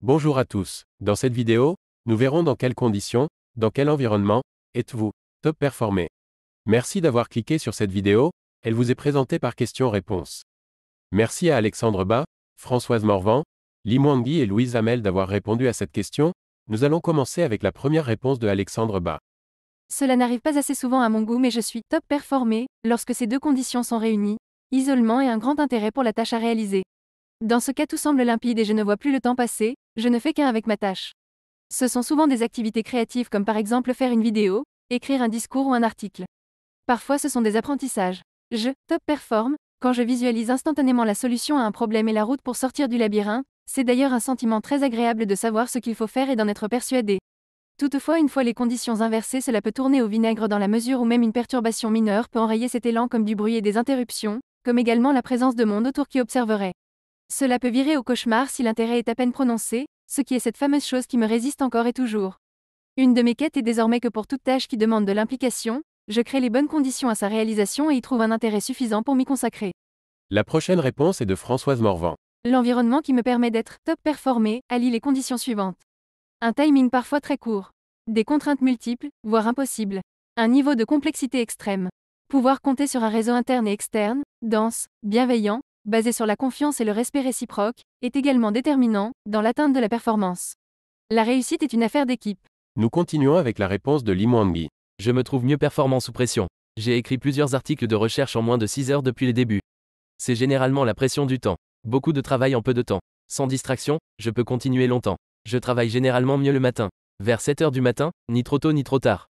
Bonjour à tous. Dans cette vidéo, nous verrons dans quelles conditions, dans quel environnement, êtes-vous top performé. Merci d'avoir cliqué sur cette vidéo, elle vous est présentée par questions-réponses. Merci à Alexandre Bas, Françoise Morvan, Li Mwangui et Louise Hamel d'avoir répondu à cette question. Nous allons commencer avec la première réponse de Alexandre Bas. Cela n'arrive pas assez souvent à mon goût, mais je suis top performé lorsque ces deux conditions sont réunies, isolement et un grand intérêt pour la tâche à réaliser. Dans ce cas, tout semble limpide et je ne vois plus le temps passer, je ne fais qu'un avec ma tâche. Ce sont souvent des activités créatives comme par exemple faire une vidéo, écrire un discours ou un article. Parfois ce sont des apprentissages. Je top performe quand je visualise instantanément la solution à un problème et la route pour sortir du labyrinthe. C'est d'ailleurs un sentiment très agréable de savoir ce qu'il faut faire et d'en être persuadé. Toutefois, une fois les conditions inversées, cela peut tourner au vinaigre dans la mesure où même une perturbation mineure peut enrayer cet élan comme du bruit et des interruptions, comme également la présence de monde autour qui observerait. Cela peut virer au cauchemar si l'intérêt est à peine prononcé, ce qui est cette fameuse chose qui me résiste encore et toujours. Une de mes quêtes est désormais que pour toute tâche qui demande de l'implication, je crée les bonnes conditions à sa réalisation et y trouve un intérêt suffisant pour m'y consacrer. La prochaine réponse est de Françoise Morvan. L'environnement qui me permet d'être top performé allie les conditions suivantes. Un timing parfois très court. Des contraintes multiples, voire impossibles. Un niveau de complexité extrême. Pouvoir compter sur un réseau interne et externe, dense, bienveillant, basé sur la confiance et le respect réciproque, est également déterminant dans l'atteinte de la performance. La réussite est une affaire d'équipe. Nous continuons avec la réponse de Li Mwangui. Je me trouve mieux performant sous pression. J'ai écrit plusieurs articles de recherche en moins de 6 heures depuis les débuts. C'est généralement la pression du temps. Beaucoup de travail en peu de temps. Sans distraction, je peux continuer longtemps. Je travaille généralement mieux le matin. Vers 7 heures du matin, ni trop tôt ni trop tard.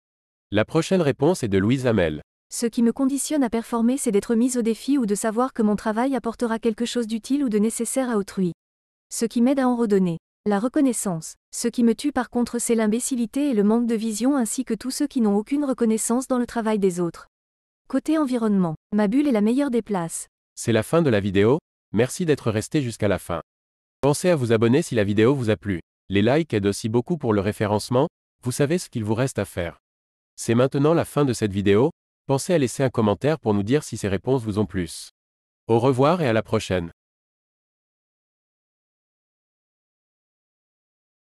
La prochaine réponse est de Louise Hamel. Ce qui me conditionne à performer, c'est d'être mise au défi ou de savoir que mon travail apportera quelque chose d'utile ou de nécessaire à autrui. Ce qui m'aide à en redonner. La reconnaissance. Ce qui me tue par contre, c'est l'imbécilité et le manque de vision ainsi que tous ceux qui n'ont aucune reconnaissance dans le travail des autres. Côté environnement, ma bulle est la meilleure des places. C'est la fin de la vidéo, merci d'être resté jusqu'à la fin. Pensez à vous abonner si la vidéo vous a plu. Les likes aident aussi beaucoup pour le référencement, vous savez ce qu'il vous reste à faire. C'est maintenant la fin de cette vidéo, pensez à laisser un commentaire pour nous dire si ces réponses vous ont plu. Au revoir et à la prochaine.